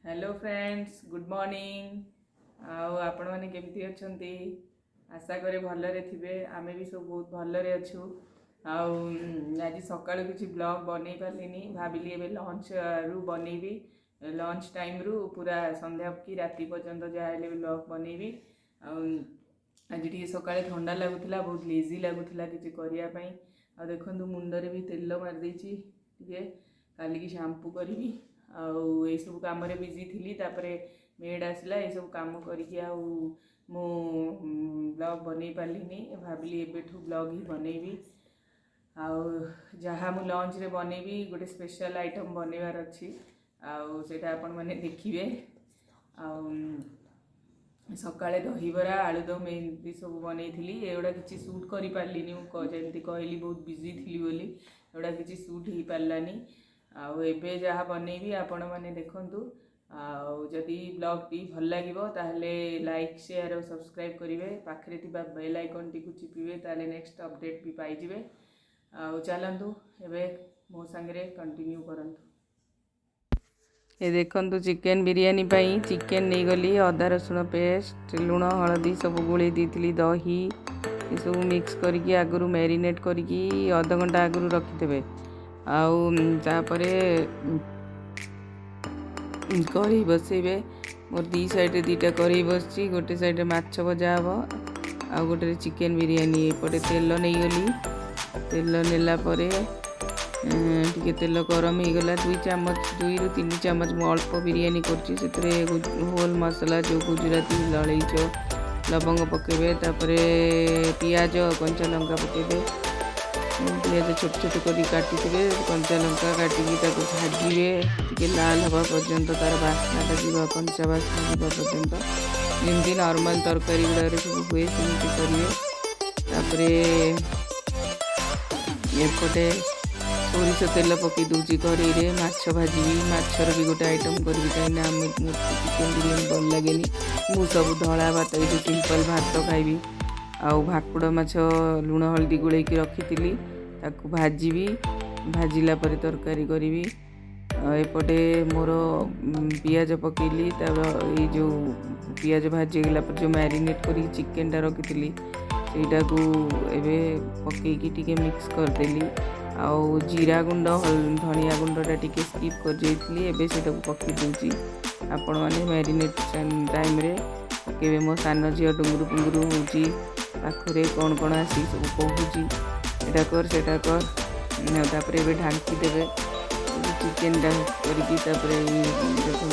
Hello friends good morning आपण मैंने केमती अच्छंती आशा करे भलरे थिबे आमे भी सब बहुत भलरे अच्छू आज सकाळु किछि ब्लॉग बनै पारलिनी भाबिली एबे लंच रु बनैबी लंच टाइम रु पूरा संध्या की राति पर्यंत जाहेले ब्लॉग बनैबी आज टी सकाळे ठंडा लगुला बहुत लेजी लगुला किछि करिया पई आ देखंतु मुंडरे भी तेल मार देछि टिके काली की शैम्पू करी आई सब कम बिजी थी तापरे मेड आसला ये सब कम करके मु ब्लॉग बन पार्लिनी भाविली एबेठू ब्लॉग ही बनैबी जहाँ मु लंच रे बनैबी गोटे स्पेशल आइटम बनैबार अच्छी सेटा आपण माने देखिबे सकाळे दहीबरा आलुदम एमती सब बनई एगुड़ा किसी सूट कर पार्लिनी जमी कहली बहुत बिजी थी बोली एगुड़ा किसी सूट हो पार्लानी आबे जहाँ बनैबी आपण मैंने देखंतु जदि ब्लॉग टी भल लगिबो ताहले लाइक शेयर और सब्सक्राइब करेंगे पाखरे थिबा बेल आइकन टी को चिपिबे ताहले नेक्स्ट अपडेट भी पाई जिवे चलतु एबे मो संगे कंटिन्यू करंतु। ये देखंतु चिकेन बिरयानी पाई चिकेन नहीं गली अदा रसुण पेस्ट लुण हलदी सब गोले दी दही ये सब मिक्स करके आगु मैरिनेट करके अध घंटा आगु रखिथे आउे कढ़ी बसैबे मोर दी साइड दीटा कढ़ी बस गोटे साइड माछ भजा हम आ गोटे चिकेन बिरयानी एपटे तेल नहीं गली तेल नेला परे टिके तेल गरम हो गला 2 रु 3 चम्मच मु अल्प बिरयानी कर होल मसला जो गुजराती ललैच लवंग पकेबे तापरे पियाज कंचा लंका पकेबे पियाज छोट छोट कर काटी कंचा लंका काटिकी भाजबे टे लाल हवा पर्यंत तार बास्नाटा जीवा कंचा बास्ना जीवा पर्यंत जमी नॉर्मल तरकारी गुड़ा सब हुए सेमती करेंगे एपटे सोरिष तेल पकई दूसरी कड़े माछ भाजी माछर भी गोटे आइटम करी कहीं चिकेन बिरयानी भल लगे मु सब धला भात ये सिंपल भात खाइबी भाकुड़ माछ लुण हल्दी गोल रखी ताकू भाजी भाजिला पर तरकारी करी एपटे मोर पियाज पकेली ये जो पियाज भाजी गला पर जो मैरिनेट कर चिकेन टा रखी सेटा को एबे पकईकी टिके मिक्स करदेली आउ जीरा गुंड धनिया गुंडा टिके स्किप कर जाइए एबे सेटा को पकई दूची आपण माने मैरिनेशन टाइम रे पकेबे मो सान झील डुंगुरु पुंगुरु होची पाखरे कौन कौन आसी सब कहूची एटा कर सेटा कर तापरे एबे ढांकी देबे चिकेन टा करके तापरे देखो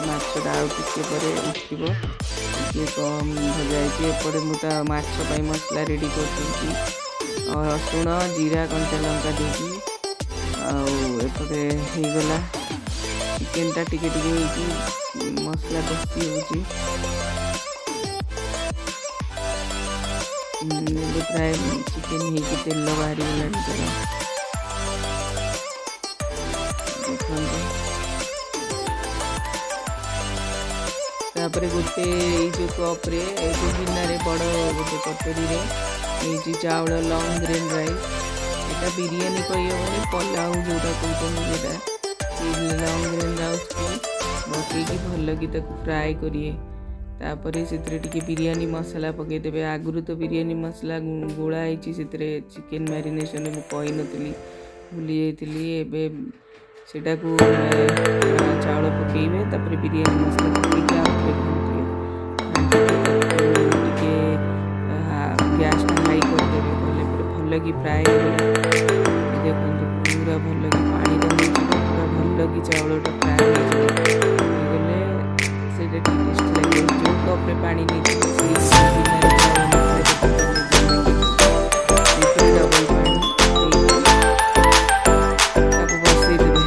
माछटा आउ टिके परे उठिबो टिके कम भजाई एपटे मुता माछ पाई मसला रेडी कर दूची और रसुण जीरा कंचा लंका देगी आउे होगला चिकेन टा टिके मसला कषी हो प्राय चिकेन हो तेल बाहरी गला तापर गोटे जो कप्रे जो गिनारे बड़ गोटे कटोरी ये चाउल लॉन्ग ग्रेन राइस एटा बिरयानी कही पलाऊ जोटा कहते लॉन्ग ग्रेन राइस को बसैकी भल कि फ्राए करिए तापर से बिरयानी मसला पकईदेवे आगुरी तो बिरयानी मसला गोलाइ चिकेन मैरिनेशन मुझे कही नी भूली जाइली एबे सेटा को चाउल पकईबे तापर बिरयानी मसला पकईके गैस हाई करदेवे कले भल कि फ्राए देखो पूरा भल कि पानी पूरा भल कि चाउलटा फ्राए होगले से टेस्ट लगे जो कप्रे पानी नहीं डबल पानी बसई देवे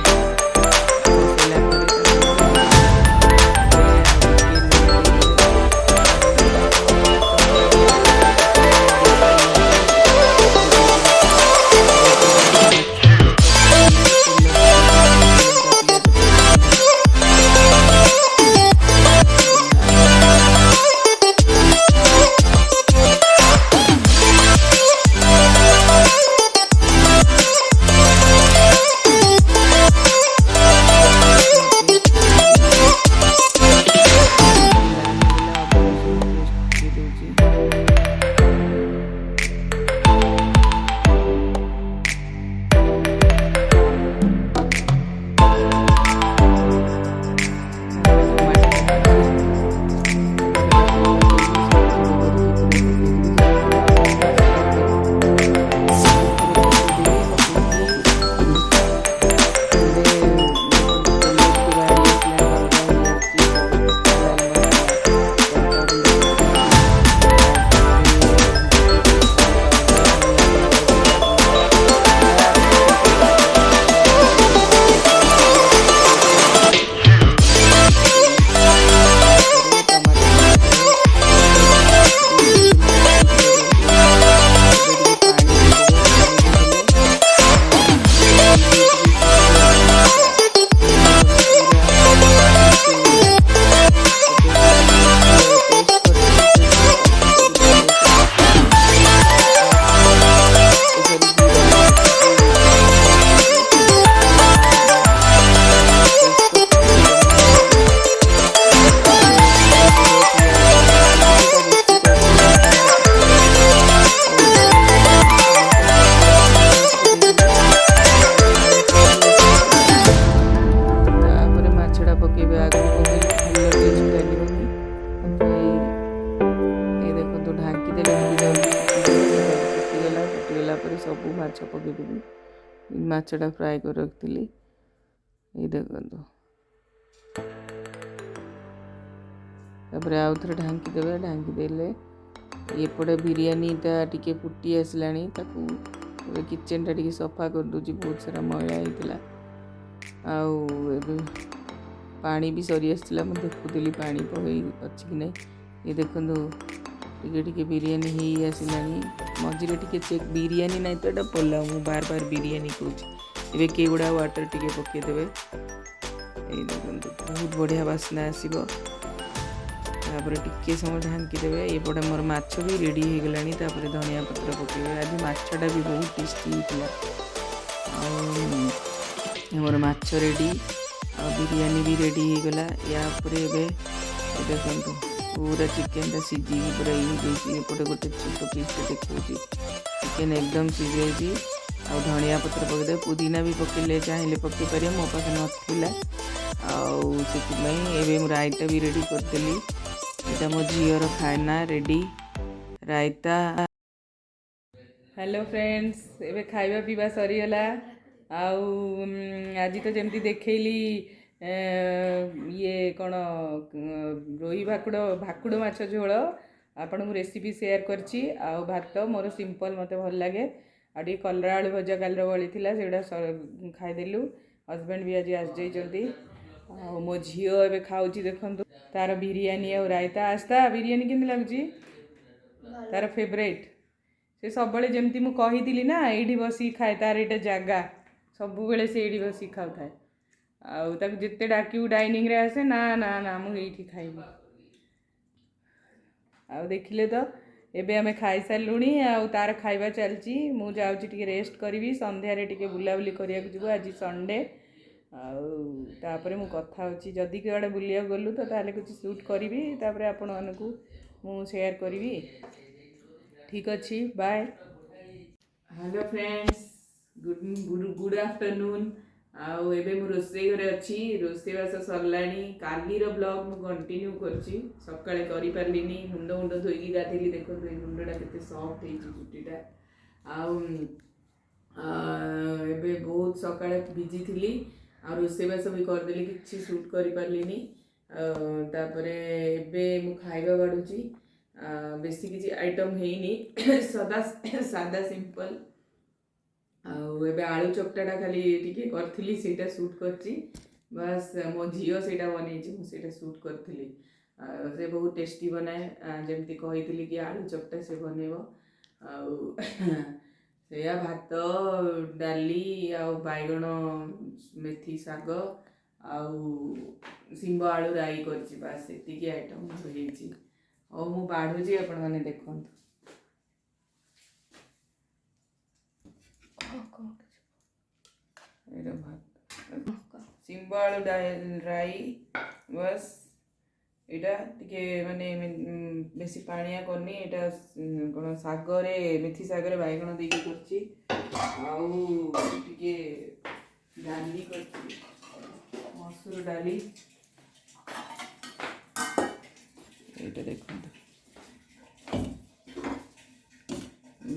ଏବେ ଆଗକୁ ପକେଇଲେ ଭଲ ଟେଷ୍ଟ ଲାଗିବନି। ଏ ଦେଖନ୍ତୁ ଢାଙ୍କି ଦେଲେ ଟିକେ ଯାଉଛି ଫୁଟିଗଲା। ଫୁଟିଗଲା ପରେ ସବୁ ମାଛ ପକେଇଦେବି। ମାଛଟା ଫ୍ରାଏ କରି ରଖିଥିଲି। ଏଇ ଦେଖନ୍ତୁ ତାପରେ ଆଉ ଥରେ ଢାଙ୍କି ଦେବେ। ଢାଙ୍କି ଦେଲେ ଏପଟେ ବିରିୟାନୀଟା ଟିକେ ଫୁଟି ଆସିଲାଣି। ତାକୁ ଏବେ କିଚେନଟା ଟିକେ ସଫା କରିଦେଉଛି, ବହୁତ ସାରା ମଇଳା ହେଇଥିଲା। ଆଉ ଏବେ ପାଣି ବି ସରି ଆସିଥିଲା, ମୁଁ ଦେଖୁଥିଲି ପାଣି ପକେଇ ଅଛି କି ନାହିଁ। ଏ ଦେଖନ୍ତୁ ଟିକେ ଟିକେ ବିରିୟାନୀ ହେଇ ଆସିଲାଣି। ମଝିରେ ଟିକେ ଚେକ୍ ବିରିୟାନୀ ନାହିଁ ତ ଏଇଟା ପୋଲାଉ, ମୁଁ ବାର ବିରିୟାନୀ କହୁଛି। ଏବେ କେଉଡ଼ା ୱାଟର ଟିକେ ପକେଇଦେବେ। ଏଇ ଦେଖନ୍ତୁ ବହୁତ ବଢ଼ିଆ ବାସ୍ନା ଆସିବ। ତାପରେ ଟିକେ ସମୟ ଢାଙ୍କି ଦେବେ। ଏପଟେ ମୋର ମାଛ ବି ରେଡ଼ି ହେଇଗଲାଣି। ତାପରେ ଧନିଆ ପତ୍ର ପକେଇବେ। ଆଜି ମାଛଟା ବି ବହୁତ ଟେଷ୍ଟି ହେଇଥିଲା। ଆଉ ଆମର ମାଛ ରେଡ଼ି, ଆଉ ବିରିୟାନୀ ବି ରେଡ଼ି ହେଇଗଲା। ୟା ଉପରେ ଏବେ ଦେଖନ୍ତୁ ପୁରା ଚିକେନଟା ସିଝିକି ପୁରା ଇଏ ହେଇଯାଇଛି। ଏପଟେ ଗୋଟେ ଛୋଟ ପିସ୍ଟା ଦେଖାଉଛି, ଚିକେନ ଏକଦମ ସିଝିଯାଇଛି। ଆଉ ଧନିଆ ପତ୍ର ପକେଇଦେବେ। ପୁଦିନା ବି ପକେଇଲେ ଚାହିଁଲେ ପକେଇ ପାରିବେ, ମୋ ପାଖରେ ନଥିଲା ଆଉ ସେଥିପାଇଁ ଏବେ ମୁଁ ରାଇତା ବି ରେଡ଼ି କରିଦେଲି। ଏଇଟା ମୋ ଝିଅର ଖାନା ରେଡ଼ି, ରାଇତା। ହ୍ୟାଲୋ ଫ୍ରେଣ୍ଡସ୍, ଏବେ ଖାଇବା ପିଇବା ସରିଗଲା। ଆଉ ଆଜି ତ ଯେମିତି ଦେଖେଇଲି ଇଏ କ'ଣ ରୋହି ଭାକୁଡ଼ ମାଛ ଝୋଳ ଆପଣଙ୍କୁ ରେସିପି ସେୟାର କରିଛି। ଆଉ ଭାତ ମୋର ସିମ୍ପଲ୍, ମୋତେ ଭଲ ଲାଗେ। ଆଉ ଟିକେ କଲରା ଆଳୁ ଭଜା କାଲିର ବଳିଥିଲା, ସେଗୁଡ଼ା ଖାଇଦେଲୁ। ହଜବେଣ୍ଡ ବି ଆଜି ଆସିଯାଇଛନ୍ତି। ଆଉ ମୋ ଝିଅ ଏବେ ଖାଉଛି, ଦେଖନ୍ତୁ ତାର ବିରିୟାନୀ ଆଉ ରାଇତା। ଆସ୍ତା ବିରିୟାନୀ କେମିତି ଲାଗୁଛି? ତାର ଫେଭରେଟ୍। ସେ ସବୁବେଳେ ଯେମିତି ମୁଁ କହିଥିଲି ନା ଏଇଠି ବସିକି ଖାଏ, ତାର ଏଇଟା ଜାଗା, ସବୁବେଳେ ସେ ଏଇଠି ବସିକି ଖାଉଥାଏ। ଆଉ ତାକୁ ଯେତେ ଡାକିବୁ ଡାଇନିଂରେ ଆସେ, ନା ନା ନା ମୁଁ ଏଇଠି ଖାଇବି। ଆଉ ଦେଖିଲେ ତ ଏବେ ଆମେ ଖାଇସାରିଲୁଣି। ଆଉ ତାର ଖାଇବା ଚାଲିଛି, ମୁଁ ଯାଉଛି ଟିକେ ରେଷ୍ଟ କରିବି। ସନ୍ଧ୍ୟାରେ ଟିକେ ବୁଲାବୁଲି କରିବାକୁ ଯିବୁ, ଆଜି ସଣ୍ଡେ। ଆଉ ତାପରେ ମୁଁ କଥା ହେଉଛି, ଯଦି କୁଆଡ଼େ ବୁଲିବାକୁ ଗଲୁ ତ ତାହେଲେ କିଛି ସୁଟ୍ କରିବି, ତାପରେ ଆପଣମାନଙ୍କୁ ମୁଁ ସେୟାର କରିବି। ଠିକ୍ ଅଛି, bye. Hello friends, good afternoon. ଆଉ ଏବେ ମୁଁ ରୋଷେଇ ଘରେ ଅଛି, ରୋଷେଇବାସ ସରିଲାଣି। କାଲିର ବ୍ଲଗ୍ ମୁଁ କଣ୍ଟିନ୍ୟୁ କରୁଛି। ସକାଳେ କରିପାରିଲିନି, ମୁଣ୍ଡ ଧୋଇକି ଗାଧେଇଲି। ଦେଖନ୍ତୁ ଏଇ ମୁଣ୍ଡଟା କେତେ ସଫ୍ଟ ହେଇଛି, ଚୁଟିଟା। ଆଉ ଏବେ ବହୁତ ସକାଳେ ବିଜି ଥିଲି, ଆଉ ରୋଷେଇବାସ ବି କରିଦେଲି, କିଛି ସୁଟ୍ କରିପାରିଲିନି। ତାପରେ ଏବେ ମୁଁ ଖାଇବା ବାଢ଼ୁଛି। ବେଶୀ କିଛି ଆଇଟମ୍ ହେଇନି, ସାଦା ସିମ୍ପଲ୍। ଆଉ ଏବେ ଆଳୁ ଚକଟାଟା ଖାଲି ଟିକେ କରିଥିଲି, ସେଇଟା ସୁଟ୍ କରିଛି। ବାସ୍ ମୋ ଝିଅ ସେଇଟା ବନେଇଛି, ମୁଁ ସେଇଟା ସୁଟ୍ କରିଥିଲି। ସେ ବହୁତ ଟେଷ୍ଟି ବନାଏ, ଯେମିତି କହିଥିଲି କି ଆଳୁ ଚକଟା ସେ ବନେଇବ। ଆଉ ସେଇଆ ଭାତ, ଡାଲି, ଆଉ ବାଇଗଣ ମେଥି ଶାଗ, ଆଉ ଶିମ୍ବ ଆଳୁ ରାଇ କରିଛି। ବାସ୍ ଏତିକି ଆଇଟମ୍ ହେଇଛି। ହଉ ମୁଁ ବାଢ଼ୁଛି, ଆପଣମାନେ ଦେଖନ୍ତୁ। ଏଇଟା ଭାତ, ଶିମ୍ବ ଆଳୁ ରାଇ। ବାସ୍ ଏଇଟା ଟିକେ ମାନେ ବେଶୀ ପାଣିଆ କରିନି। ଏଇଟା କ'ଣ ଶାଗରେ, ମେଥି ଶାଗରେ ବାଇଗଣ ଦେଇକି କରିଛି। ଆଉ ଟିକେ ଡାଲି କରିଛି, ମସୁର ଡାଲି। ଏଇଟା ଦେଖନ୍ତୁ,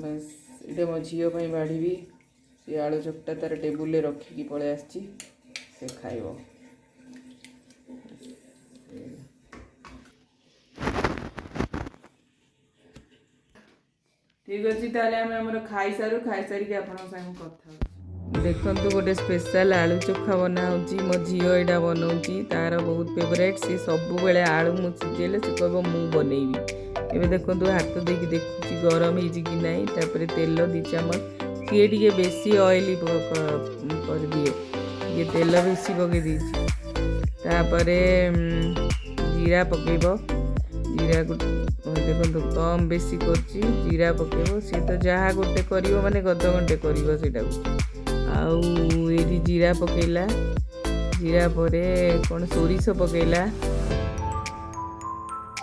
ବାସ୍ ଏଇଟା ମୋ ଝିଅ ପାଇଁ ବାଢ଼ିବି। ସେ ଆଳୁ ଚକଟା ତାର ଟେବୁଲରେ ରଖିକି ପଳେଇ ଆସିଛି, ସେ ଖାଇବ। ଠିକ୍ ଅଛି, ତାହେଲେ ଆମେ ଆମର ଖାଇସାରିକି ଆପଣଙ୍କ ସାଙ୍ଗେ କଥା ହେଉଛି। ଦେଖନ୍ତୁ ଗୋଟେ ସ୍ପେଶାଲ୍ ଆଳୁ ଚୋଖା ବନା ହେଉଛି। ମୋ ଝିଅ ଏଇଟା ବନାଉଛି, ତାର ବହୁତ ଫେଭରାଇଟ୍। ସେ ସବୁବେଳେ ଆଳୁ ମୁଁ ସିଝେଇଲେ ସେ କହିବ ମୁଁ ବନେଇବି। ଏବେ ଦେଖନ୍ତୁ ହାତ ଦେଇକି ଦେଖୁଛି ଗରମ ହେଇଛି କି ନାହିଁ। ତାପରେ ତେଲ 2 ଚାମଚ, ସିଏ ଟିକେ ବେଶୀ ଅଏଲି କରିଦିଏ, ଟିକେ ତେଲ ବେଶୀ ପକେଇ ଦେଇଛି। ତାପରେ ଜିରା ପକେଇବ। ଜିରାକୁ ଦେଖନ୍ତୁ କମ୍ ବେଶୀ କରୁଛି, ଜିରା ପକେଇବ। ସିଏ ତ ଯାହା ଗୋଟେ କରିବ ମାନେ ଗଣ୍ଟେ କରିବ ସେଇଟାକୁ। ଆଉ ଏଇଠି ଜିରା ପକେଇଲା, ଜିରା ପରେ କ'ଣ ସୋରିଷ ପକେଇଲା।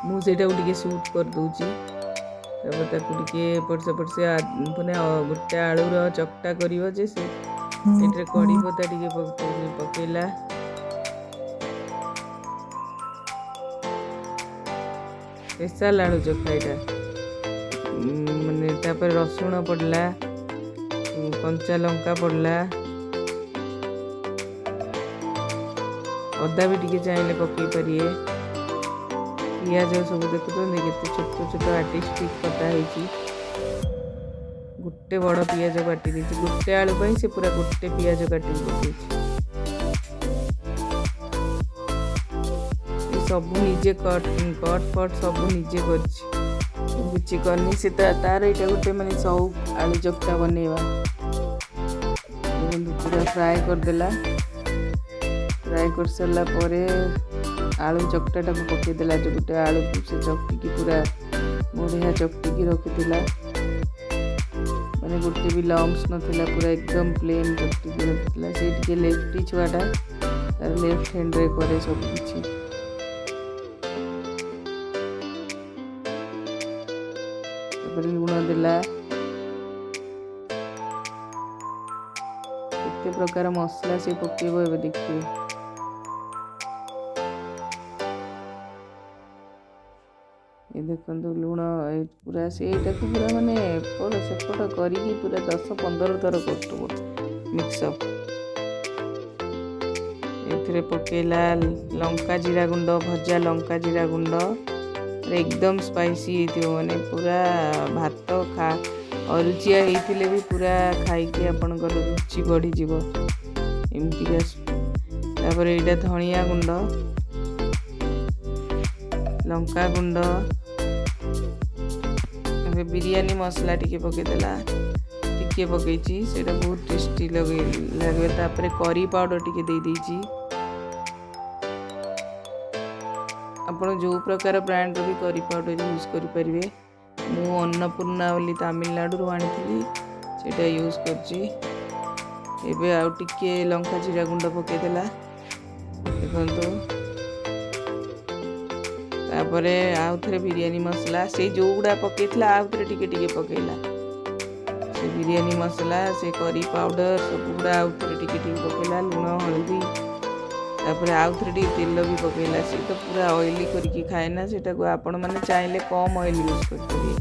ମୁଁ ସେଇଟାକୁ ଟିକେ ସୁଟ୍ କରିଦେଉଛି। ତାପରେ ତାକୁ ଟିକେ ଏପଟ ସେପଟ, ସେ ମାନେ ଗୋଟେ ଆଳୁର ଚକଟା କରିବ ଯେ ସେଥିରେ କଢ଼ି ପତ୍ତା ଟିକେ ପକେଇଲା। स्पेशल आलू चोखा यहाँ माने तापर रसुण पड़ला कंचा लंका पड़ला अदा भी टिके चाहिए पकई पारे पियाज सब देखुं केते छोट छोट आर्टिस्टिक कटा होती गोटे बड़ पियाज काटी दी गोटे आलू से पूरा गोटे पियाज काटी पकई सब निजे कट फट सब निजे किसी करनी से तार यहाँ गोटे मानने सौक आलू चोखा बनवा पूरा फ्राए करदेला फ्राए कर सारा पर आलू चकटा टाक पकईदेला जो गोटे आलू को से चकटिकी पूरा बढ़िया चकटिकी रखीला माने गोटे भी लम्स नाला पूरा एकदम प्लेन चकटिकी रखीला से टी लेफ्टी छुआटा तार लेफ्ट हैंड रे करे सब किछि लुण देला केते प्रकार मसला से पकेबो एबे देखिए ये देखो लुण पूरा से पूरा माने एपट सेपट करी पूरा 10-15 थर कर मिक्सअप ए पकेला लंका जीरा गुंड भजा लंका जीरा गुंड एकदम स्पाइसी माने पूरा भात खा अरुचिया होते भी पूरा खाई आपणकर रुचि बढ़ी एमतीका यहाँ धनिया गुंड लंका गुंड बिरयानी मसला टिके पकईदेला टिके पकईची से बहुत टेस्टी लगे करी पाउडर टिके दे देइची आपण जो प्रकार ब्रांड भी करी पाउडर यूज करें मु अन्नपूर्णा वाली तमिलनाडु आनी से यूज करची एबे आउ टिके लंका जीरा गुंड पकईदेला देखो तापरे आउ थे बिरयानी मसला से जो गुड़ा पकईला आउ थे टिके टिके पकईला से बिरयानी मसला से करी पाउडर सब गुड़ा आउ थे टिके टिके पकईला लुण हल्दी तापर आउ थे टिके तेल भी पकईला सी तो पूरा ऑयली करके खाए ना से आपण मैंने चाहिए कम ऑयल यूज करेंगे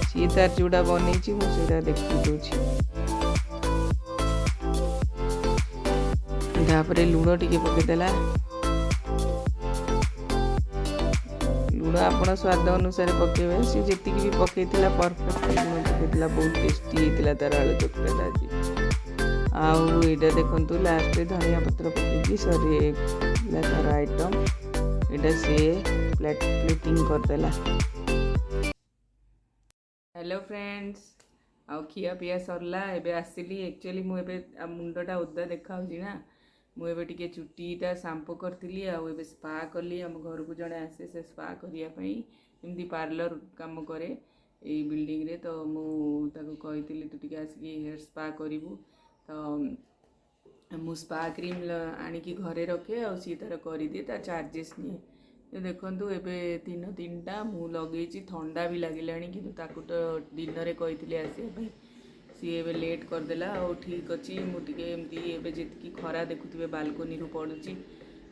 सी तार जोड़ा बनई मुझे देखी दूसरी तापर लुण टिके पकईदेला लुण आपण स्वाद अनुसार पकेबे सी जी भी पकईला परफेक्ट लुण पकईला बहुत टेस्टी होता तार आलू चोखा आज आउ यहाँ देखु लास्ट धनिया पत्र पकईकी सरी तार आइटम यहाँ से प्लेटिंग करदेला। हेलो फ्रेंड्स आउ खिया पिया सरला एबे आसिली एक्चुअली मुझे मुंडटा उदा देखा ना मुझे टे चुटीटा सांपो करी आबे स्पा कली आम घर को जड़े आसे से स्पा करने एमती पार्लर काम करे ये बिल्डिंग रे तो मुझे कही तू टे आसिक हेयर स्पा करूँ तो मु स्पा क्रीम आणिकी घरे रखे आ सी तार करदिए तार चार्जेस निए तो देखो एबे 3-3टा मु लगे थंडा भी लगिला कि तो डिनर कही आसपा सी एबे लेट करदेला और ठीक अच्छी मुझे एमती एबे जी खरा देखुए बालकोनी रू पड़ुची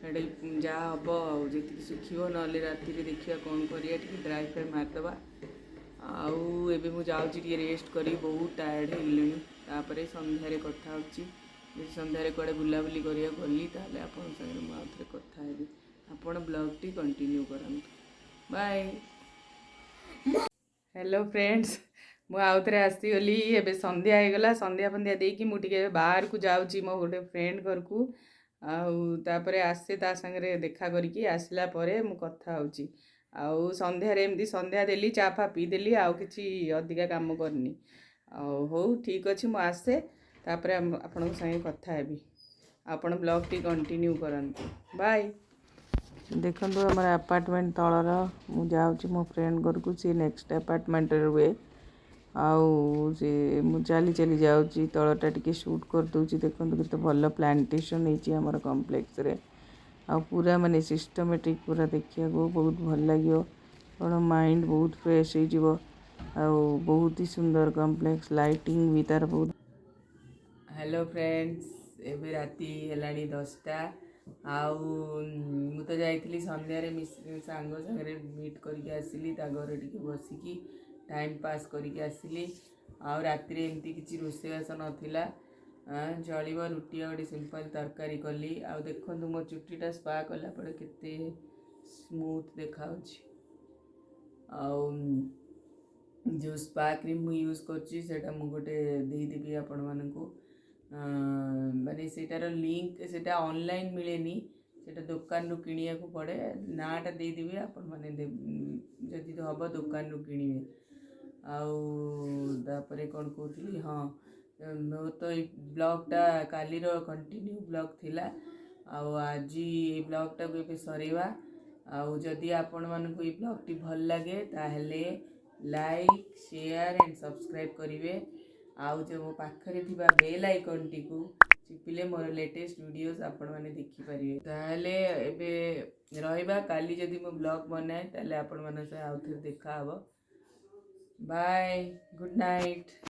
जहाँ हम जी सुखी ना राति देखा कौन करिया ड्राई फ्राई मारदे आउ एबे मु जाऊँगी रेस्ट करी बहुत टायर्ड हो गले संध्यारे कथा होची संध्यारे कड़े बुलाबुली करिया गली ताले आपन संगे मु आउथरे कथा हेबी आपण ब्लॉग टी कंटिन्यू करंतु बाय। हेलो फ्रेंड्स मु आउथरे आसीगली एबे संध्या होगला संध्या फंध्या देकी मु टिके बाहर को जाऊँगी मो गोटे फ्रेंड घर को आउे आसे ता संगे देखा करके आसला परे मु कथा होची आउ संध्यारे एमती संध्या देली चा फा पीदेली आउ किछि अधिका काम करनी हो ठीक अच्छे मु आसे तापर आपण संगे कथा हेबी आपण ब्लॉग टी कंटिन्यू करंतु बाय। देखो आम अपार्टमेंट तलर मु जाऊँगी मो फ्रेंड घर को सी नेक्स्ट अपार्टमेंट रुए आउ से मु चली चली जाऊँगी तलटा टिके शूट कर दूची देखो केते भल प्लांटेशन होती आमर कॉम्प्लेक्स रे आ पूरा माने सिस्टमेटिक पूरा देखिया को बहुत भल लगियो और माइंड बहुत फ्रेश हो जिवो आ बहुत ही सुंदर कॉम्प्लेक्स लाइटिंग भी तार बहुत। हेलो फ्रेंड्स एबे राति हेलानी 10टा ମୁଁ ତ ଯାଇଥିଲି ସନ୍ଧ୍ୟାରେ ସାଙ୍ଗ ସାଙ୍ଗରେ ମିଟ୍ କରିକି ଆସିଲି, ତା ଘରେ ଟିକେ ବସିକି ଟାଇମ୍ ପାସ୍ କରିକି ଆସିଲି। ଆଉ ରାତିରେ ଏମିତି କିଛି ରୋଷେଇବାସ ନଥିଲା, ଚଳିବ। ରୁଟି ଆଉ ଗୋଟେ ସିମ୍ପଲ୍ ତରକାରୀ କଲି। ଆଉ ଦେଖନ୍ତୁ ମୋ ଚୁଟିଟା ସ୍ପା କଲା ପରେ କେତେ ସ୍ମୁଥ୍ ଦେଖାଯାଉଛି। ଆଉ ଯେଉଁ ସ୍ପା କ୍ରିମ୍ ମୁଁ ୟୁଜ୍ କରୁଛି ସେଇଟା ମୁଁ ଗୋଟେ ଦେଇଦେବି ଆପଣମାନଙ୍କୁ। ମାନେ ସେଇଟାର ଲିଙ୍କ୍, ସେଇଟା ଅନଲାଇନ୍ ମିଳେନି, ସେଇଟା ଦୋକାନରୁ କିଣିବାକୁ ପଡ଼େ। ନାଁଟା ଦେଇଦେବି, ଆପଣମାନେ ଯଦି ହେବ ଦୋକାନରୁ କିଣିବେ। ଆଉ ତାପରେ କ'ଣ କହୁଥିଲି, ହଁ ମୋର ତ ଏଇ ବ୍ଲଗ୍ଟା କାଲିର କଣ୍ଟିନ୍ୟୁ ବ୍ଲଗ୍ ଥିଲା। ଆଉ ଆଜି ଏଇ ବ୍ଲଗ୍ଟାକୁ ଏବେ ସରେଇବା। ଆଉ ଯଦି ଆପଣମାନଙ୍କୁ ଏଇ ବ୍ଲଗ୍ଟି ଭଲ ଲାଗେ ତାହେଲେ ଲାଇକ୍, ସେୟାର ଆଣ୍ଡ ସବସ୍କ୍ରାଇବ୍ କରିବେ। ଆଉ ଯେଉଁ ପାଖରେ ଥିବା ବେଲ୍ ଆଇକନ୍ଟିକୁ ଚିପିଲେ ମୋର ଲେଟେଷ୍ଟ ଭିଡ଼ିଓସ୍ ଆପଣମାନେ ଦେଖିପାରିବେ। ତାହେଲେ ଏବେ ରହିବା, କାଲି ଯଦି ମୁଁ ବ୍ଲଗ୍ ବନାଏ ତାହେଲେ ଆପଣମାନଙ୍କ ସହ ଆଉଥରେ ଦେଖା ହେବ। Bye, good night.